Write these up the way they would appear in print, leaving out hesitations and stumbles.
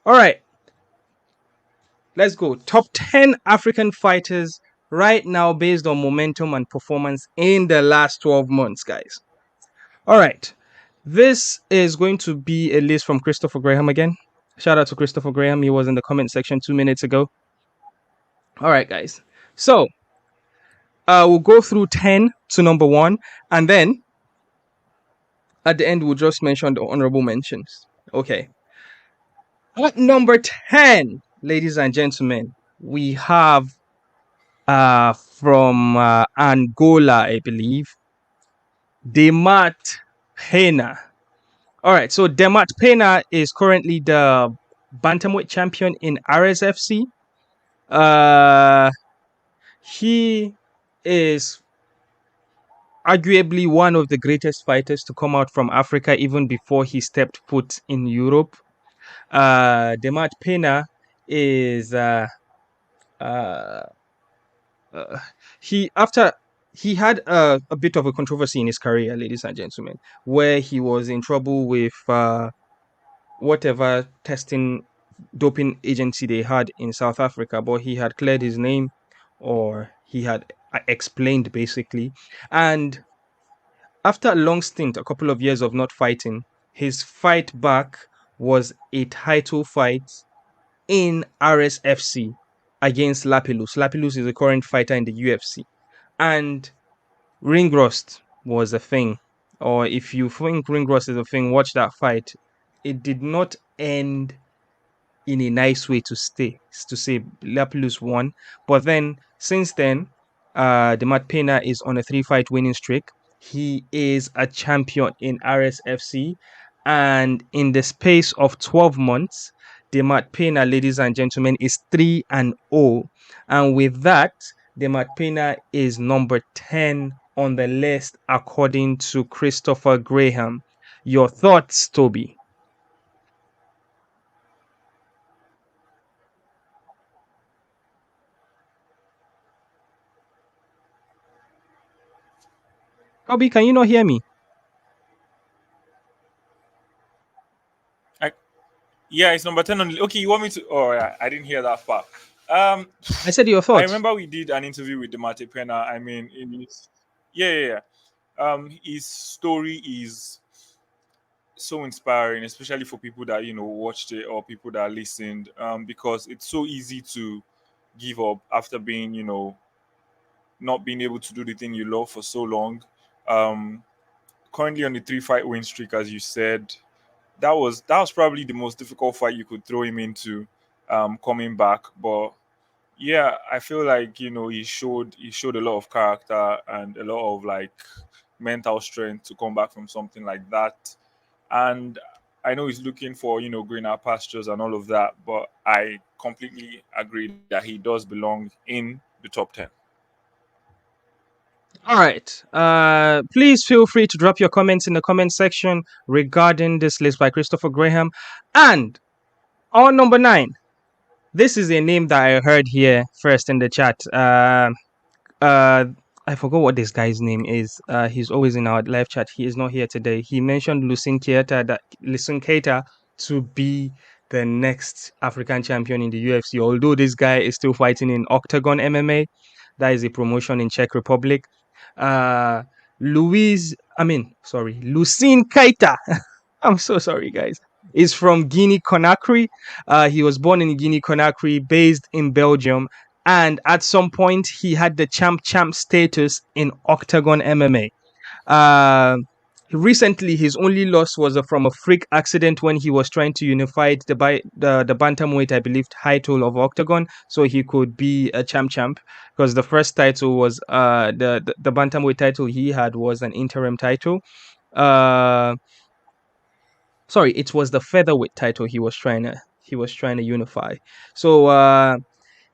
All right, let's go. Top 10 African fighters right now based on momentum and performance in the last 12 months, guys. All right. This is going to be a list from Christopher Graham again. Shout out to Christopher Graham. He was in the comment section 2 minutes ago. All right, guys. So we'll go through 10 to number 1, and then at the end we'll just mention the honorable mentions. Okay. At number 10, ladies and gentlemen, we have from Angola, I believe, Demarte Pena. All right, so Demarte Pena is currently the bantamweight champion in RSFC. He is arguably one of the greatest fighters to come out from Africa even before he stepped foot in Europe. Demarte Pena is uh, he had a bit of a controversy in his career, ladies and gentlemen, where he was in trouble with whatever testing doping agency they had in South Africa, but he had cleared his name, or he had explained basically. And after a long stint, a couple of years of not fighting, his fight back was a title fight in RSFC against Lapilus. Lapilus is a current fighter in the UFC. And ring rust was a thing. Or if you think ring rust is a thing, watch that fight. It did not end in a nice way to say Lapilus won. But then since then, Demarte Pena is on a 3-fight winning streak. He is a champion in RSFC, and in the space of 12 months, Demarte Pena, ladies and gentlemen, is 3-0, and with that, Demarte Pena is number 10 on the list according to Christopher Graham. Your thoughts, Toby? Toby, can you not hear me? I, yeah, it's number 10 on. Okay, you want me to? Oh, yeah, I didn't hear that part. Um, I said your I thoughts. remember we did an interview with Demarte Pena. I mean, yeah, yeah, yeah. His story is so inspiring, especially for people that watched it or people that listened, because it's so easy to give up after being not being able to do the thing you love for so long. Um, Currently on the 3-fight win streak, as you said, that was probably the most difficult fight you could throw him into, coming back. But yeah, I feel like he showed a lot of character and a lot of like mental strength to come back from something like that. And I know he's looking for greener pastures and all of that, but I completely agree that he does belong in the top 10. All right. Please feel free to drop your comments in the comment section regarding this list by Christopher Graham. And on number 9, this is a name that I heard here first in the chat. Uh, I forgot what this guy's name is. He's always in our live chat. He is not here today. He mentioned Losene Keita to be the next African champion in the UFC. Although this guy is still fighting in Octagon MMA, that is a promotion in Czech Republic. Uh, Losene Keita. I'm so sorry, guys. Is from Guinea Conakry. He was born in Guinea Conakry, based in Belgium, and at some point he had the champ status in Octagon MMA. Uh, Recently, his only loss was from a freak accident when he was trying to unify the bantamweight, I believe, title of Octagon, so he could be a champ. Because the first title was the bantamweight title he had was an interim title. Uh, Sorry, it was the featherweight title he was trying to unify. So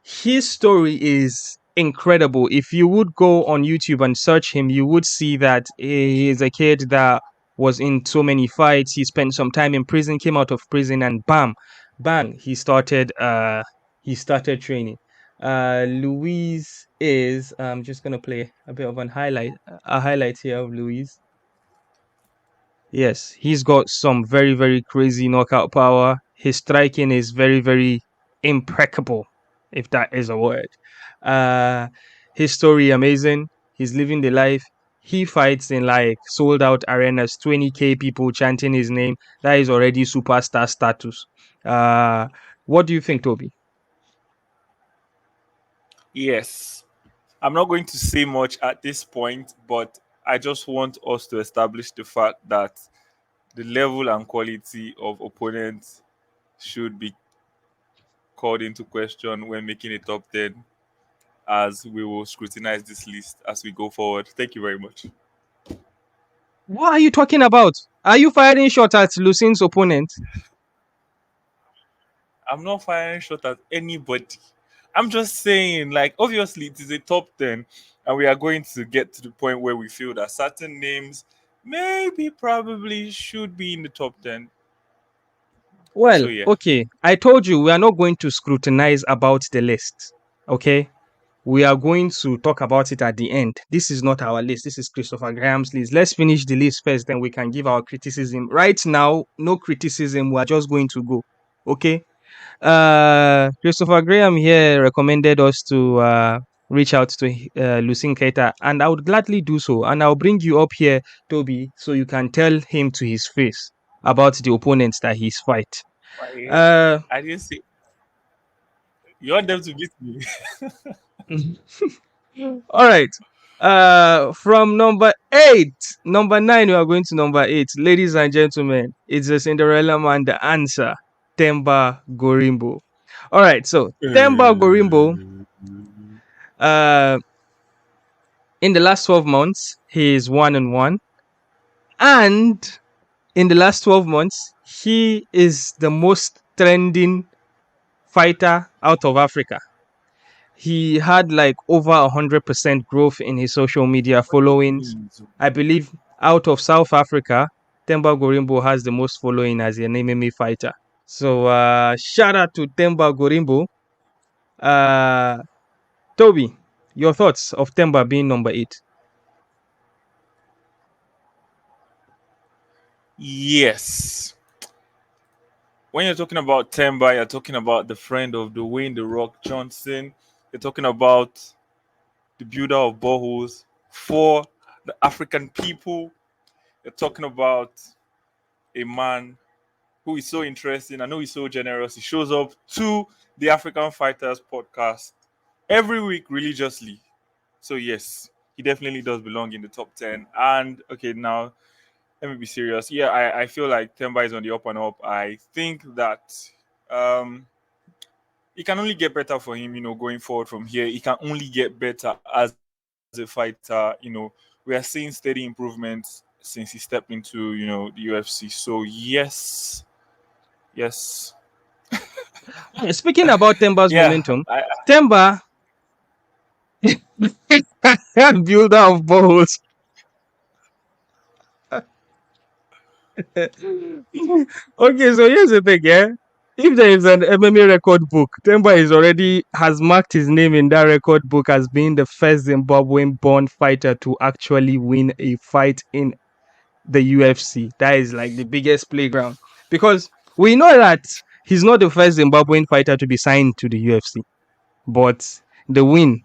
his story is incredible. If you would go on YouTube and search him, you would see that he is a kid that was in so many fights. He spent some time in prison, came out of prison, and bam, bang, he started training. Louise is I'm just gonna play a bit of a highlight here of Louise. Yes, he's got some very, very crazy knockout power. His striking is very, very impeccable, if that is a word. Uh, his story amazing. He's living the life. He fights in like sold out arenas, 20K people chanting his name. That is already superstar status. Uh, what do you think, Toby? Yes. I'm not going to say much at this point, but I just want us to establish the fact that the level and quality of opponents should be called into question when making a top 10, as we will scrutinize this list as we go forward. Thank you very much. What are you talking about? Are you firing shot at Lucin's opponent? I'm not firing shot at anybody. I'm just saying, like, obviously, it is a top 10, and we are going to get to the point where we feel that certain names maybe probably should be in the top 10. So, Well, yeah. okay. I told you we are not going to scrutinize about the list. Okay? We are going to talk about it at the end. This is not our list. This is Christopher Graham's list. Let's finish the list first, then we can give our criticism. Right now, no criticism. We are just going to go. Okay? Christopher Graham here recommended us to reach out to Losene Keita, and I would gladly do so. And I'll bring you up here, Toby, so you can tell him to his face about the opponents that he's fight. Uh, I didn't say you want them to beat me. all right. From number 8, number 9, we are going to number 8. Ladies and gentlemen, it's a Cinderella man, the answer, Themba Gorimbo. All right, so Themba Gorimbo, uh, in the last 12 months, he is 1-1. And in the last 12 months, he is the most trending fighter out of Africa. He had like over 100% growth in his social media followings. I believe out of South Africa, Themba Gorimbo has the most following as an MMA fighter. So shout out to Themba Gorimbo. Uh, Toby, your thoughts of Themba being number 8? Yes. When you're talking about Temba, you're talking about the friend of Dwayne The Rock Johnson. You're talking about the builder of boreholes for the African people. You're talking about a man who is so interesting. I know he's so generous. He shows up to the African Fighters podcast every week religiously. So, yes, he definitely does belong in the top 10. And, okay, now let me be serious. Yeah, I feel like Temba is on the up and up. I think that um, it can only get better for him, going forward from here. It can only get better as a fighter. We are seeing steady improvements since he stepped into, the UFC. So, yes, yes. Speaking about Themba's Yeah, momentum, Themba, builder of balls. Okay, so here's the thing, yeah. If there is an MMA record book, Themba is already has marked his name in that record book as being the first Zimbabwean-born fighter to actually win a fight in the UFC. That is like the biggest playground because we know that he's not the first Zimbabwean fighter to be signed to the UFC, but the win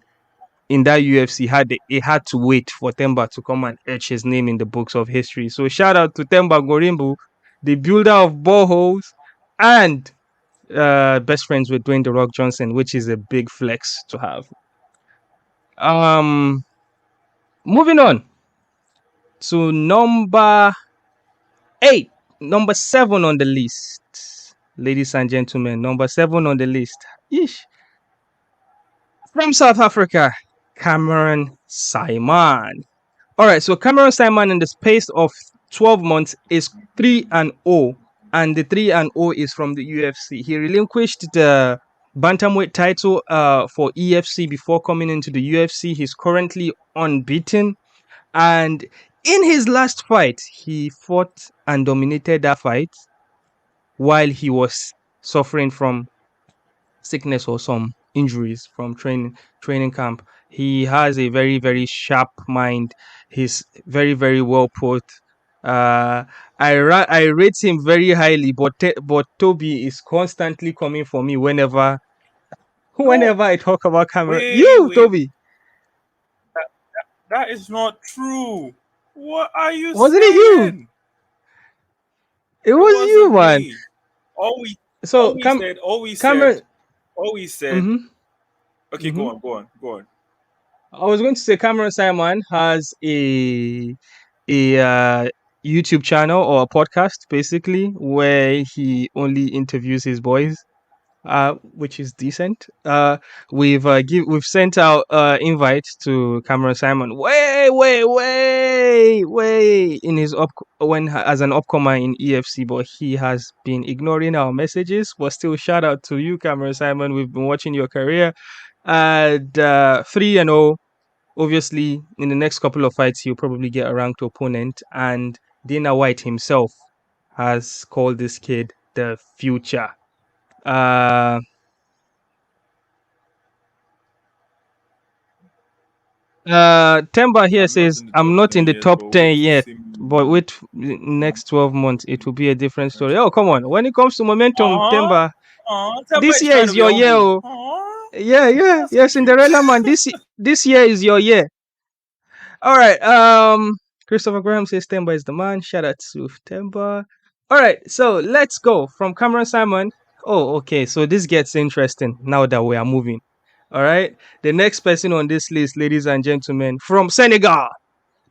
in that UFC it had to wait for Themba to come and etch his name in the books of history. So shout out to Themba Gorimbo, the builder of boreholes and best friends with Dwayne The Rock Johnson, which is a big flex to have. Um, moving on to number 8, number 7 on the list, ladies and gentlemen, number 7 on the list. Yeesh. From South Africa, Cameron Saaimon. All right, so Cameron Saaimon in the space of 12 months is 3-0, and the 3-0 is from the UFC. He relinquished the bantamweight title for EFC before coming into the UFC. He's currently unbeaten, and in his last fight, he fought and dominated that fight while he was suffering from sickness or some injuries from training camp. He has a very, very sharp mind. He's very, very well put. Uh, I rate him very highly, but Toby is constantly coming for me whenever No, whenever I talk about Cameron. wait, You, wait. Toby, That is not true. What are you wasn't it you? saying? It It was you, wasn't man. me. All we, So Cameron. all we said. Mm-hmm, Okay, mm-hmm. go on. I was going to say Cameron Simon has a YouTube channel or a podcast basically where he only interviews his boys, which is decent. We've sent out invites to Cameron Simon way in his up when as an upcomer in EFC, but he has been ignoring our messages. But still, shout out to you, Cameron Simon. We've been watching your career, and 3-0. Obviously, in the next couple of fights, he'll probably get a ranked opponent. And Dana White himself has called this kid the future. Uh, Themba here I'm not says, in the I'm top not 10 in the yet, top but wait 10 to yet, see but me. wait, next 12 months, it will be a different story. Oh, come on. When it comes to momentum, Aww, Themba, aww. Temba this is year trying to is be your year. humble. Oh. Aww, that's Yeah, cute. Cinderella man, this year is your year. All right. Christopher Graham says Themba is the man. Shout out to Themba. All right. So let's go from Cameron Simon. Oh, okay. So this gets interesting now that we are moving. All right. The next person on this list, ladies and gentlemen, from Senegal,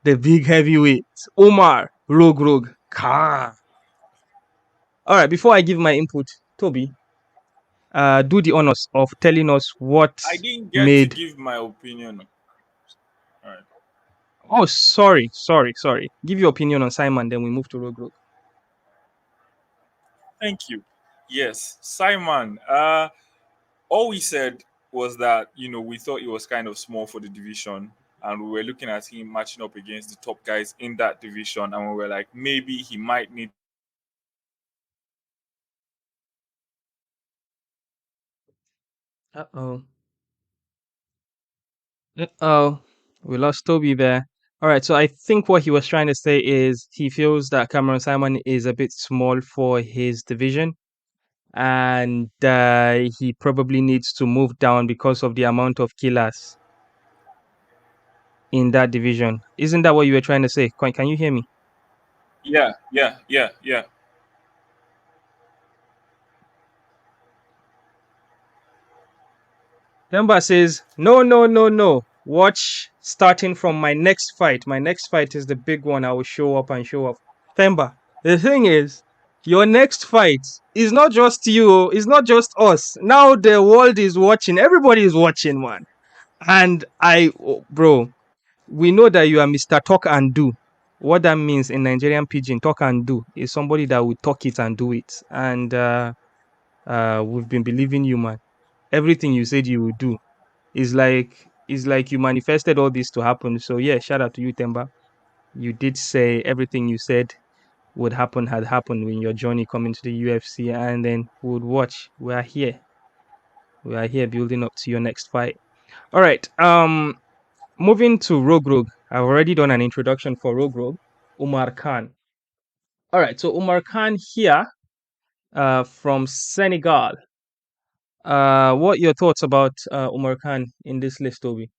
the big heavyweight, Omar Roug Roug Khan. All right. Before I give my input, Toby, do the honors of telling us what I didn't get to made. give my opinion. All right. Oh, sorry. Give your opinion on Simon, then we move to Roug Roug. Thank you. Yes, Simon. All we said was that we thought it was kind of small for the division, and we were looking at him matching up against the top guys in that division, and we were like, maybe he might need. Uh-oh. Oh, we lost Toby there. All right, so I think what he was trying to say is he feels that Cameron Simon is a bit small for his division, and he probably needs to move down because of the amount of killers in that division. Isn't that what you were trying to say? Can you hear me? Yeah. Demba says, no. Watch starting from my next fight. My next fight is the big one. I will show up and show up. Themba, the thing is, your next fight is not just you, it's not just us. Now the world is watching. Everybody is watching, man. And bro, we know that you are Mr. Talk and Do. What that means in Nigerian pidgin, talk and do, is somebody that will talk it and do it. And we've been believing you, man. Everything you said you would do is like you manifested all this to happen. So yeah, shout out to you, Temba. You did say everything you said would happen had happened in your journey coming to the UFC, and then we would watch. We are here. We are here building up to your next fight. All right. Moving to Rogue Rogue. I've already done an introduction for Rogue Rogue. Umar Khan. All right. So Umar Khan here, from Senegal. What your thoughts about Umar Khan in this list, Toby?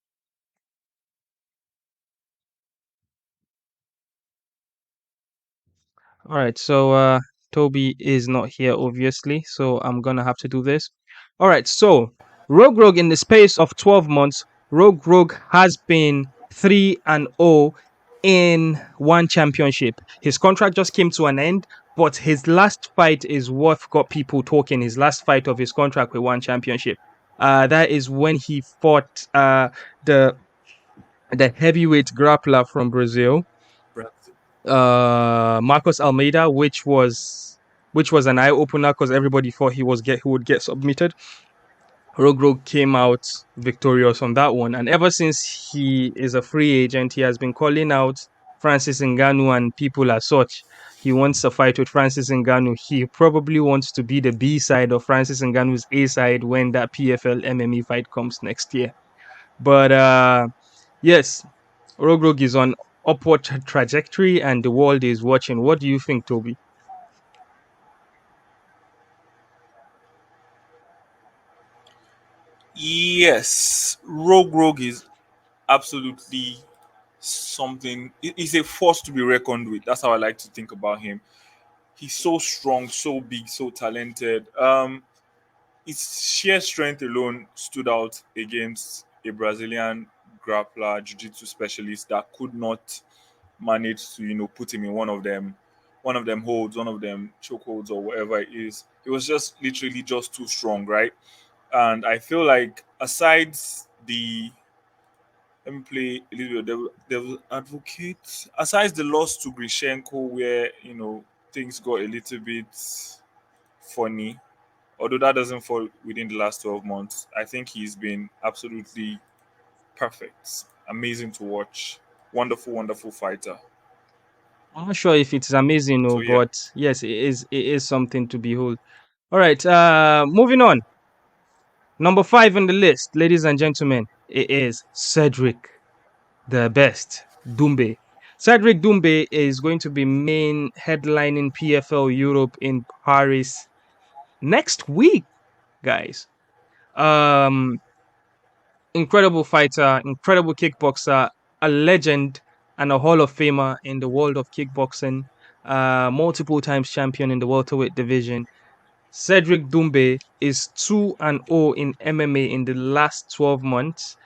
All right, so Toby is not here, obviously, so I'm gonna have to do this. All right, so Rogue Rogue in the space of 12 months, Rogue Rogue has been 3-0 in one championship. His contract just came to an end, but his last fight is what got people talking. His last fight of his contract with one championship. That is when he fought the the heavyweight grappler from Brazil, Marcos Almeida, which was an eye opener because everybody thought he would get submitted. Rogue Rogue came out victorious on that one, and ever since he is a free agent, he has been calling out Francis Ngannou and people as such. He wants a fight with Francis Ngannou. He probably wants to be the B side of Francis Ngannou's A side when that PFL MMA fight comes next year. But yes, Rogue Rogue is upward trajectory and the world is watching. What do you think, Toby? Yes, Rogue Rogue is absolutely something. He's a force to be reckoned with. That's how I like to think about him. He's so strong, so big, so talented. His sheer strength alone stood out against a Brazilian grappler, jiu-jitsu specialist that could not manage to, put him in one of them holds, one of them chokeholds or whatever it is. It was just literally just too strong, right? And I feel like aside the let me play a little bit of devil advocate. Aside the loss to Grishenko, where things got a little bit funny, although that doesn't fall within the last 12 months, I think he's been absolutely perfect. Amazing to watch. Wonderful, wonderful fighter. I'm not sure if it's amazing, So yeah. but yes, it is. It is something to behold. All right, moving on. Number 5 on the list, ladies and gentlemen, it is Cedric, the best Doumbe. Cedric Doumbe is going to be main headlining PFL Europe in Paris next week, guys. Um, Incredible fighter, incredible kickboxer, a legend and a Hall of Famer in the world of kickboxing. Multiple times champion in the welterweight division. Cedric Doumbe is 2-0 in MMA in the last 12 months.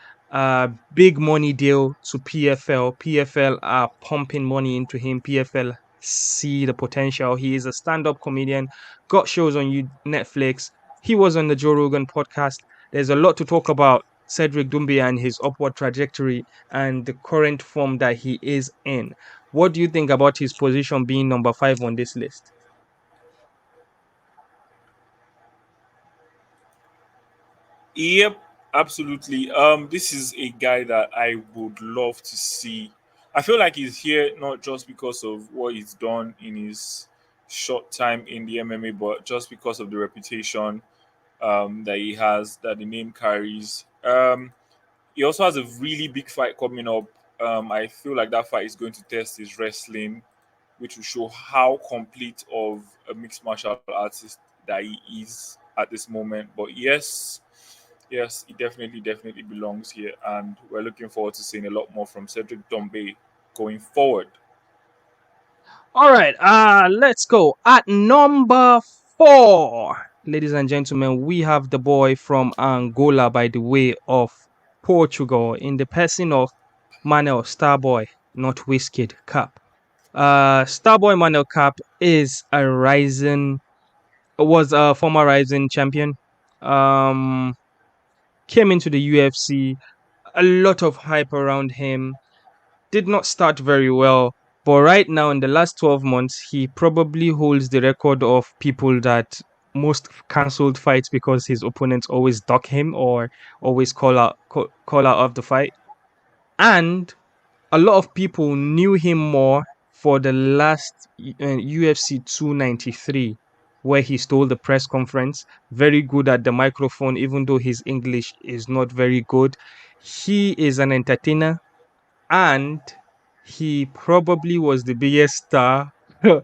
Big money deal to PFL. PFL are pumping money into him. PFL see the potential. He is a stand-up comedian. Got shows on Netflix. He was on the Joe Rogan podcast. There's a lot to talk about Cedric Doumbe and his upward trajectory and the current form that he is in. What do you think about his position being number 5 on this list? Yep, absolutely. This is a guy that I would love to see. I feel like he's here not just because of what he's done in his short time in the MMA, but just because of the reputation that he has, that the name carries. He also has a really big fight coming up. I feel like that fight is going to test his wrestling, which will show how complete of a mixed martial artist that he is at this moment. But yes, he definitely belongs here, and we're looking forward to seeing a lot more from Cedric Dombey going forward. All right, let's go. At number 4, ladies and gentlemen, we have the boy from Angola by the way of Portugal in the person of Manel Starboy, not Wizkid Cap. Starboy Manel Cap is a rising, was a former rising champion. Um, Came into the UFC, a lot of hype around him, did not start very well, but right now in the last 12 months, he probably holds the record of people that most cancelled fights because his opponents always duck him or always call out of the fight. And a lot of people knew him more for the last UFC 293, where he stole the press conference. Very good at the microphone, even though his English is not very good. He is an entertainer and he probably was the biggest star, or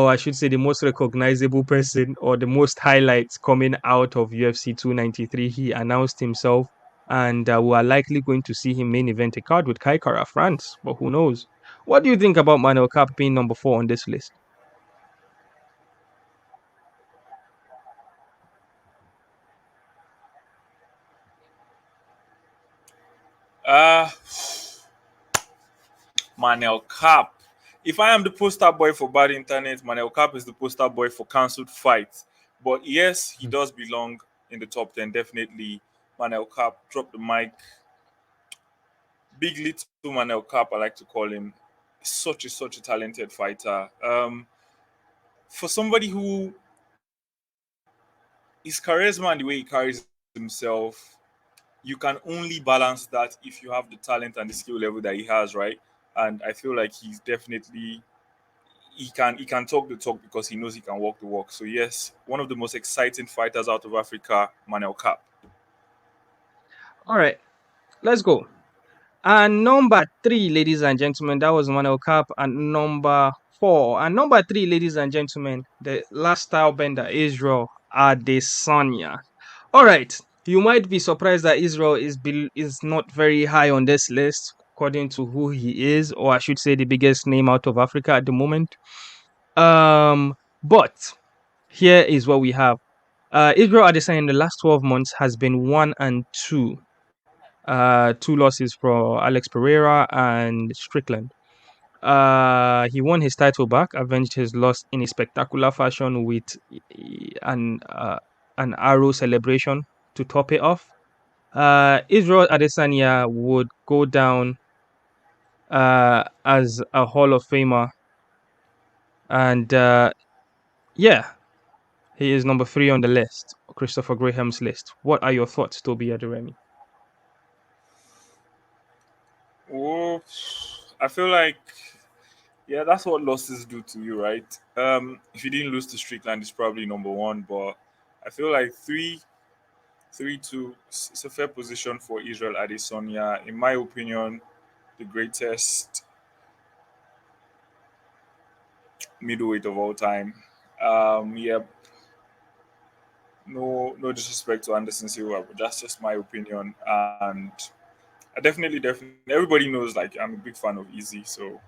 I should say, the most recognizable person or the most highlights coming out of UFC 293. He announced himself, and we are likely going to see him main event a card with Kai Kara France, but who knows? What do you think about Manuel Cap being number 4 on this list? Uh Manel Cap. If I am the poster boy for bad internet, Manel Cap is the poster boy for cancelled fights. But yes, he does belong in the top 10. Definitely, Manel Cap. Drop the mic. Big little Manel Cap, I like to call him. Such a talented fighter. For somebody who his charisma and the way he carries himself, you can only balance that if you have the talent and the skill level that he has, right? And I feel like he's definitely he can talk the talk because he knows he can walk the walk. So yes, one of the most exciting fighters out of Africa, Manel Cap. All right, let's go. And number three, ladies and gentlemen, that was Manel Kape. And number four, and number three, ladies and gentlemen, the last style bender, Israel Adesanya. All right, you might be surprised that Israel is not very high on this list according to who he is, or I should say, the biggest name out of Africa at the moment. But here is what we have. Israel Adesanya in the last 12 months has been 1-2. Two losses for Alex Pereira and Strickland. He won his title back, avenged his loss in a spectacular fashion with an uh, an arrow celebration to top it off. Israel Adesanya would go down as a Hall of Famer, and yeah, he is number three on the list, Christopher Graham's list. What are your thoughts, Toby Aderemi? Oh, I feel like yeah, that's what losses do to you, right? If you didn't lose to Strickland, it's probably number one, but I feel like 3-2. It's a fair position for Israel Adesanya. In my opinion, the greatest middleweight of all time. Yeah, no disrespect to Anderson Silva, but that's just my opinion. And I definitely, everybody knows like I'm a big fan of Easy, so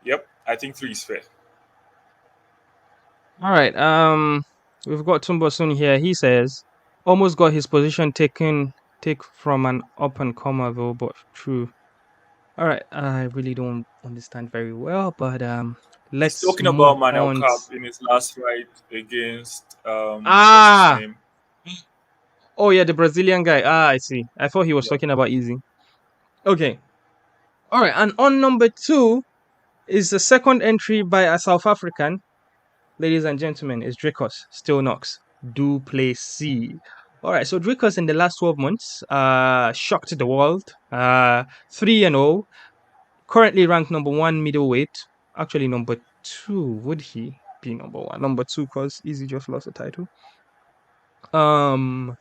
yep, I think three is fair. All right. We've got Tumbosun here. He says almost got his position take from an up and comer though, but true. All right. I really don't understand very well, but He's let's talking about move Manel on. Kape in his last fight against what's his Ah, name? oh yeah, the Brazilian guy. Ah, I see. I thought he was Yeah. talking about Easy. Okay. All right. And on number two is the second entry by a South African. Ladies and gentlemen, is Dricus still knocks Du Plessi. All right, so Dricus in the last 12 months shocked the world. 3-0, currently ranked number one middleweight. Actually, number two. Would he be number one? Number two, because Easy just lost the title. Um,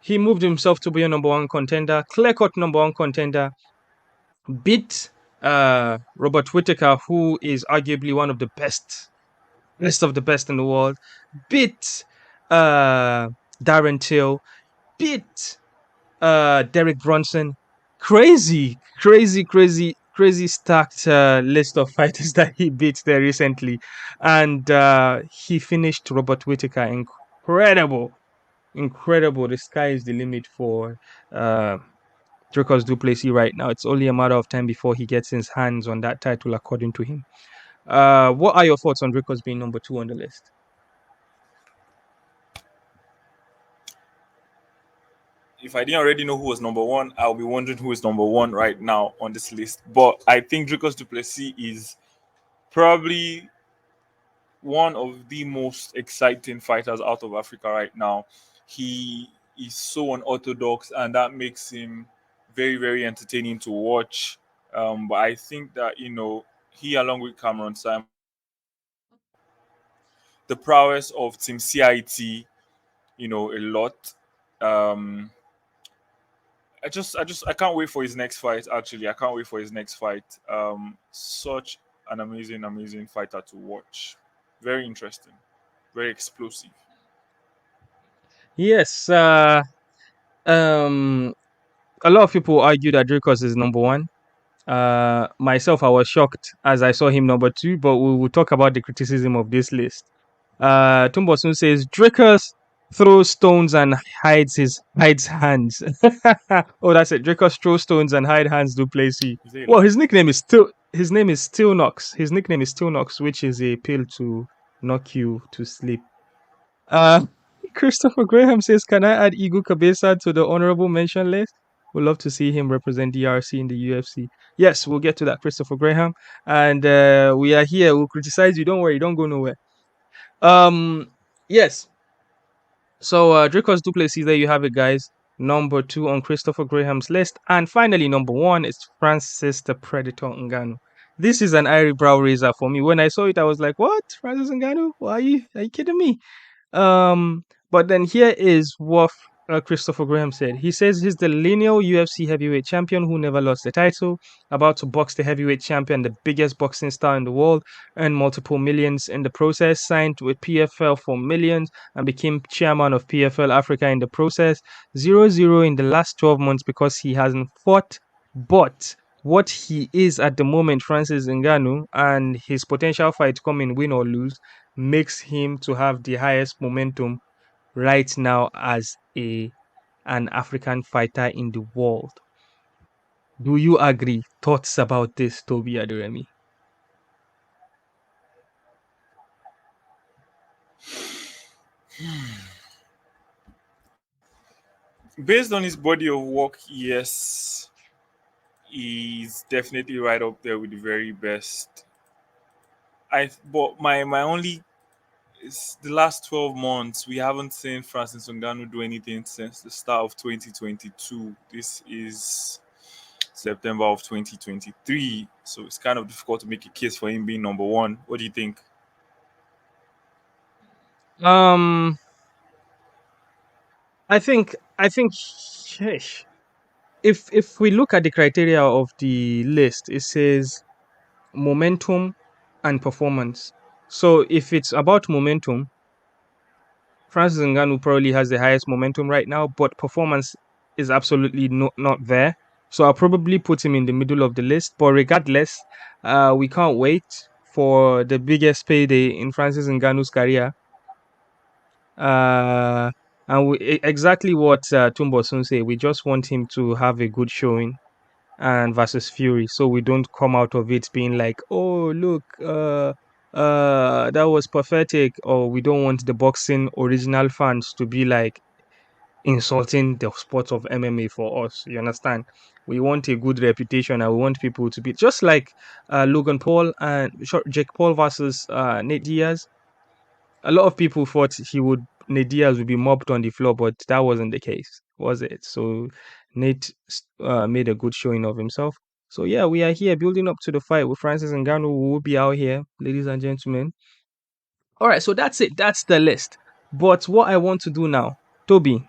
he moved himself to be a number one contender, clear cut number one contender. Beat Robert Whittaker, who is arguably one of the best of the best in the world. Beat uh Darren Till, beat Derek Bronson. Crazy stacked list of fighters that he beat there recently. And he finished Robert Whittaker. Incredible. The sky is the limit for Dricus Du Plessis right now. It's only a matter of time before he gets his hands on that title, according to him. What are your thoughts on Dricus being number two on the list? If I didn't already know who was number one, I'll be wondering who is number one right now on this list. But I think Dricus Du Plessis is probably one of the most exciting fighters out of Africa right now. He is so unorthodox, and that makes him very entertaining to watch. But I think that he, along with Cameron Simon, the prowess of Team CIT, a lot. Um, I can't wait for his next fight. Actually, I can't wait for his next fight. Such an amazing fighter to watch. Very interesting, very explosive. Yes, um, a lot of people argue that Dracos is number one. Myself, I was shocked as I saw him number two, but we will talk about the criticism of this list. Tumbosun says Dracos throws stones and hides hands. Oh, that's it. Dracos throws stones and hide hands. Do Plessis. Is it a Well, lie? his name is Still Knox. His nickname is Still Knox, which is a pill to knock you to sleep. Uh, Christopher Graham says, "Can I add Igu Cabeza to the honorable mention list? Would love to see him represent DRC in the UFC." Yes, we'll get to that, Christopher Graham. And we are here. We'll criticize you. Don't worry. Don't go nowhere. Um, yes. So, Dracos Du Plessis, there you have it, guys. Number two on Christopher Graham's list. And finally, number one is Francis the Predator Ngannou. This is an eyebrow raiser for me. When I saw it, I was like, what? Francis Ngannou? Why are you kidding me? But then here is what Christopher Graham said. He says he's the lineal UFC heavyweight champion who never lost the title, about to box the heavyweight champion, the biggest boxing star in the world, earned multiple millions in the process, signed with PFL for millions, and became chairman of PFL Africa in the process. 0-0 in the last 12 months because he hasn't fought. But what he is at the moment, Francis Ngannou, and his potential fight coming win or lose, makes him to have the highest momentum right now as a an African fighter in the world. Do you agree? Thoughts about this, Toby Aderemi? Based on his body of work, yes, he's definitely right up there with the very best. But my only is the last 12 months we haven't seen Francis Ngannou do anything since the start of 2022. This is September of 2023, so it's kind of difficult to make a case for him being number one. What do you think? Um, I think sheesh. If we look at the criteria of the list, it says momentum and performance. So if it's about momentum, Francis Ngannou probably has the highest momentum right now, but performance is absolutely not there. So I'll probably put him in the middle of the list. But regardless, we can't wait for the biggest payday in Francis Ngannou's career. Uh, and exactly what Tumbo Sun say, we just want him to have a good showing and versus Fury, so we don't come out of it being like, oh look, that was pathetic, or we don't want the boxing original fans to be like insulting the sport of MMA for us. You understand? We want a good reputation, and we want people to be just like Logan Paul and Jake Paul versus Nate Diaz. A lot of people thought Nate Diaz would be mobbed on the floor, but that wasn't the case, was it? So Nate made a good showing of himself. So yeah, we are here building up to the fight with Francis Ngannou. We will be out here, ladies and gentlemen. All right, so that's it. That's the list. But what I want to do now, Toby,